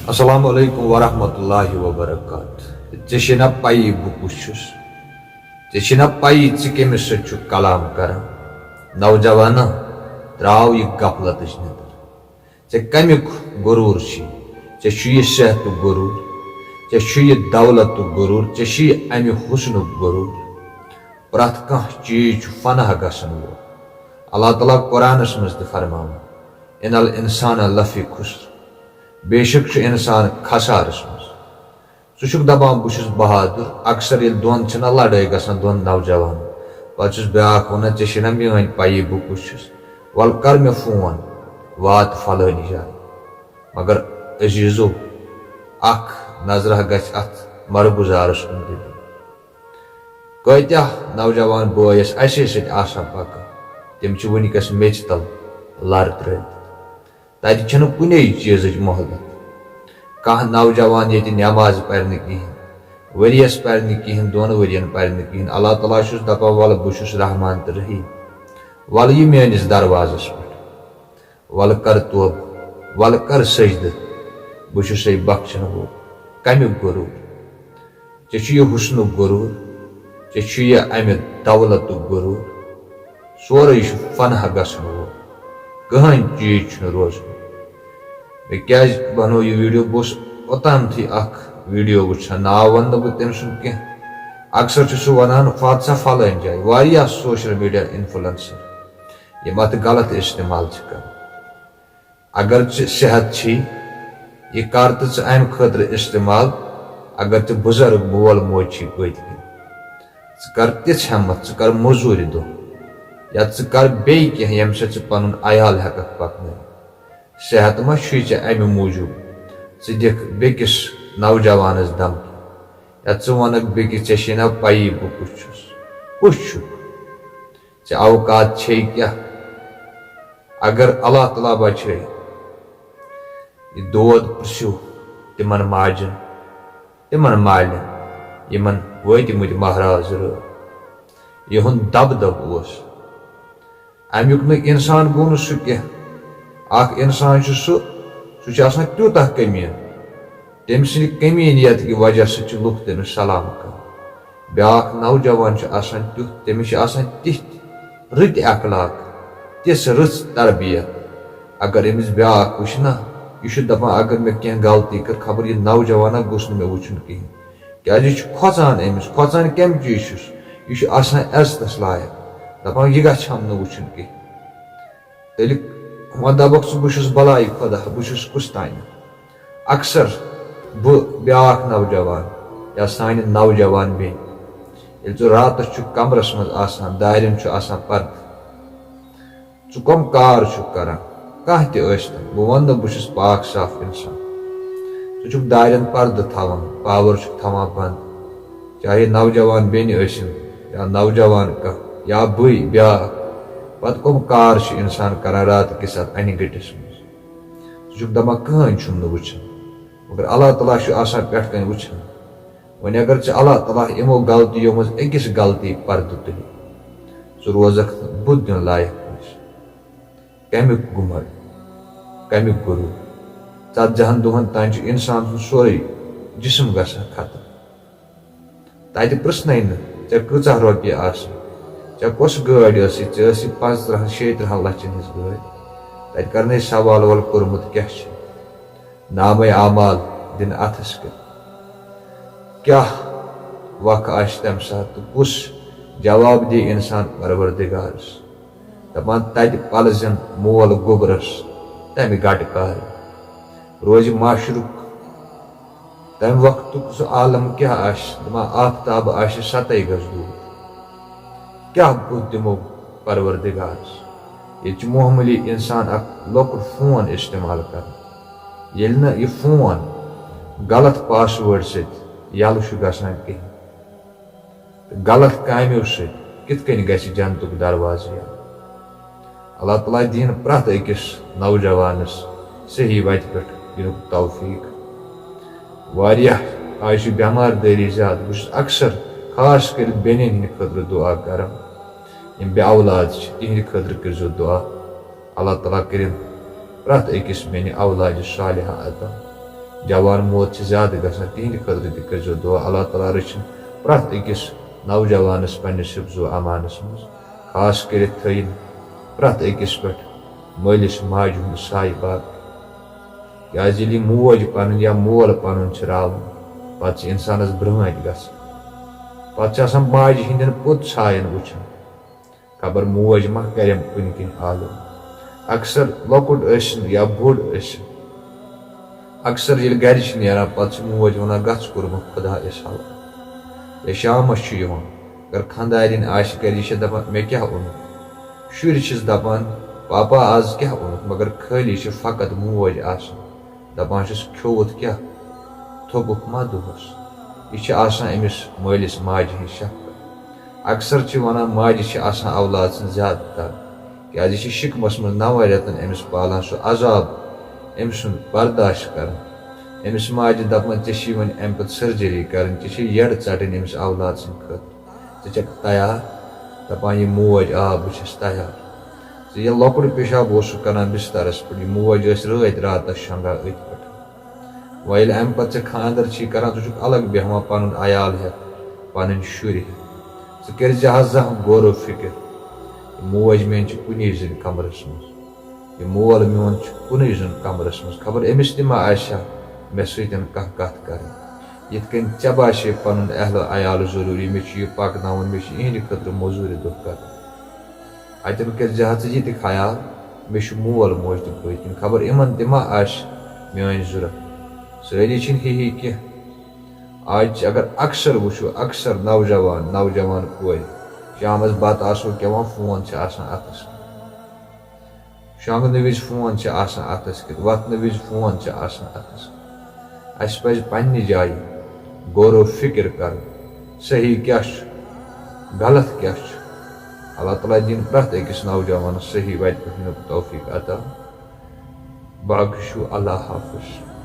Assalamu alaikum wa rahmatullahi wa barakatuh. Ceshina payi bu kushus. Ceshina payi kemis seçu kalam karam. Navcavana draw yi gaflatish nedir. Ce kamik gurur şi. Ce şuyi sehtu gurur. Ce şuyi davlatu gurur. Ce şuyi ami husnu gurur. Prat kah çiz fanah gasan bu. Allah Teala Kur'an-ı Müzde farmam. Enal insana lafi kusr. बेशक इंसान खसारस मह दपान बहुत बहादुर अक्सर ये दोन लड़ाई गसान दोन नौजवान पे ब्या वन ऐसा मान पी बह कुछ वल कर मे फोन वात फलानी जाए मगर अजीजो अख नजर गथ मरगुजारस कुन दी कत्या नौजवान बयस असे सकान पकान तम वनकस मेच तल लर त्रित तत कुन चीज मोहलत कह नौजवान ये नमाज पर्न कहें वरियस पर्न कहें दोन वरियन पर्न कहें अल्लाह ताला दपान वल बहुत रहमान तो रहीम वल यह मेनिस दरवाजस पे वल कर तोब वल कर सजद बहुत बख्शन वो कमुक गुरूर ऐ हुस्नुक गुरूर ऐ अमि दौलतुक गुरूर सोरे फनह गसन वो कहीं चीज रोजन मे क्या बनो यह वीडियो बस ओतान थी वीडियो वुचान नाव वन बह तम कह अक्सर सह वन फादसा फलान जाए वारिया सोशल मीडिया इन्फ्लुएंसर ये अत गलत इस्तेमाल कर अगर सेहत यह कर तो अम खतर इस्तेमाल अगर चे बुजुर्ग मोल मोज पत कर तिथ हिम्मत कर मजूरी दो या कर बे कह यम से पन अयाल हेक पकन सेहत मा अमि मूजूब दिख बेकिस नौजवानस दम या वनक बेकिस ऐसा पई बह कुछ चे अवकात क्या अगर अल्लाह ताला बचे यह दोद पृसो तिमन माजन तिमन मालन यमन वतमुत महाराज यह दबदब अमुक न इंसान गो न सह कह इंसान सह त्यूतः कमीन तम सद कमीनियत की वजह सह लुक तमिस सलाम कर ब्या नौजवान तुथ तमिस तिथ रत अखलाक तिस रच तरबियत अगर अमिस ब्या वुच ना यह दपान अगर मे कह गलती कर खबर यह नौजवाना गोस मे वुचन कहें क्या खोचान अमिस खोचान कम चीज यह इज्जतस लायक दपान यह गम न वुचन कहें तेल वह दपक बस बलाई खुदा बस कुस तान अक्सर ब्या नौजवान या सान नौजवान बेन ये रात कमरस मज दारन पर्द कम कार कर कह बह वन बस पाक साफ इंसान षुक दारन पर्द थवान पावर थवान बंद चाहे नौजवान बेन या नौजवान कह या बई ब्या पत कम कार इंसान कर रात किस अन गटिस मह दपान कहें वुचान मगर अल्लाह ताला पे कन वुचान वन अगर अल्लाह ताला यमो गलतियों मज अकिस गलती पर्द तुल सह रोजक बुत दिन लायक कमुक गुमर कमुक गुरूर 40 दुहन तान इंसान सोरे जिस्म गसान खत्म तत पृन ऐ कचा रोपये चे कस गाड़ी 15-17 लचन हज गाड़ी तत कर सवाल वल कोर्मुत क्या नाम आमाल दिन अथस क्या वक तम सात कुस जवाब दी इंसान परवरदिगारस दपान तत पलजन मोल गोबरस तम गट कार रोज माशरुक तम वक्त सह आलम क्या दपान आफ्ताब 27 गज दूर क्या बुत दिमो परवरदिगारस ये मोहमूली इंसान लकुट फोन इस्तेमाल कर यह फोन गलत पासवर्ड सत यल गसान कहें गलत कामों सत जन्नतुक दरवाज अल्लाह ताला दीन प्रत अकिस नौजवानस सही वत पे इन तौफीक वारियाह आज बेमार दारी ज्यादा बस अक्सर खास कर बेन हंद खतर दुआ कर बे औलाद तिहद खतर कर दुआ अल्लाह ताला कर प्रत अकिस मेन औलाद सालिहा अता जवान मौत ज्यादा गसान तिहंद खतर तजो दुआ अल्लाह ताला रचिन प्रत अकिस नौजवानस पन्निस हिफ्जो अमानस मज खास कर थन प्रत अकिस पे मालिस माजि हुंद साय बाग क्या मोज पन या मोल पन रावन पे इंसानस ब्रांट गसान पे माजि हिंदन पुत सायन वुचान खबर मोज मा करम कुन किन आलो अक्सर लकुट या बोड़ अक्सर ये गर नान पे मोज वन गच कोर्मुत खुदा हवाले या शामस अगर खानदारिन गर दपान मे क्या ओन शुर दपान पापा आज क्या ओनुक मगर खाली फकत मोज दपान खोवुत क्या थोपुक मा दोहस यह अमिस मालिस माजि हज शफकत अक्सर वन माजि औलाद सं ज्यादा तर क्या शिकमस मज 9 रेतन अमिस पालान सह अजाब अम सुन बर्दाश्त कर अमिस माजि दपान वे वन अम पे सर्जरी कर यड़ चटन अमिस औलाद सं खतर चे तैयार दपान यह मोज आ बस तैयार ये लकुट पेशाब करान बिस्तरस पे मोज रात रात शंगा अथ पे वह अम पे खानदर करान अलग बेहवान पन अयाल हेत पन शुर कर जहाँ गौर फिक्र मोज मेन कुन जन कमरस मज मोल मोन कुन जन कमरस मज खबर अमिस तमा मे सतन कत कर ये चे बासे पन अहल अयाल जरूरी मे पकन मे इहंद खतर मजूरी दुख कर अतन कर जहाँ यह ख्याल मे मोल मोज तो पत खबर इन तमा मान जरूरत सारी ही कह आज अगर अक्सर वो अक्सर नौजवान कोर शामस बत आसो खेवान फोन अतस शंगन विज फोन अतस वतन विज फोन अतस अस पज पन्ने जाय गौर फिक्र कर सही क्या गलत क्या अल्लाह ताला दिन प्रत अकिस नौजवान सही वत पे तौफीक अता बाकी अल्लाह हाफिज।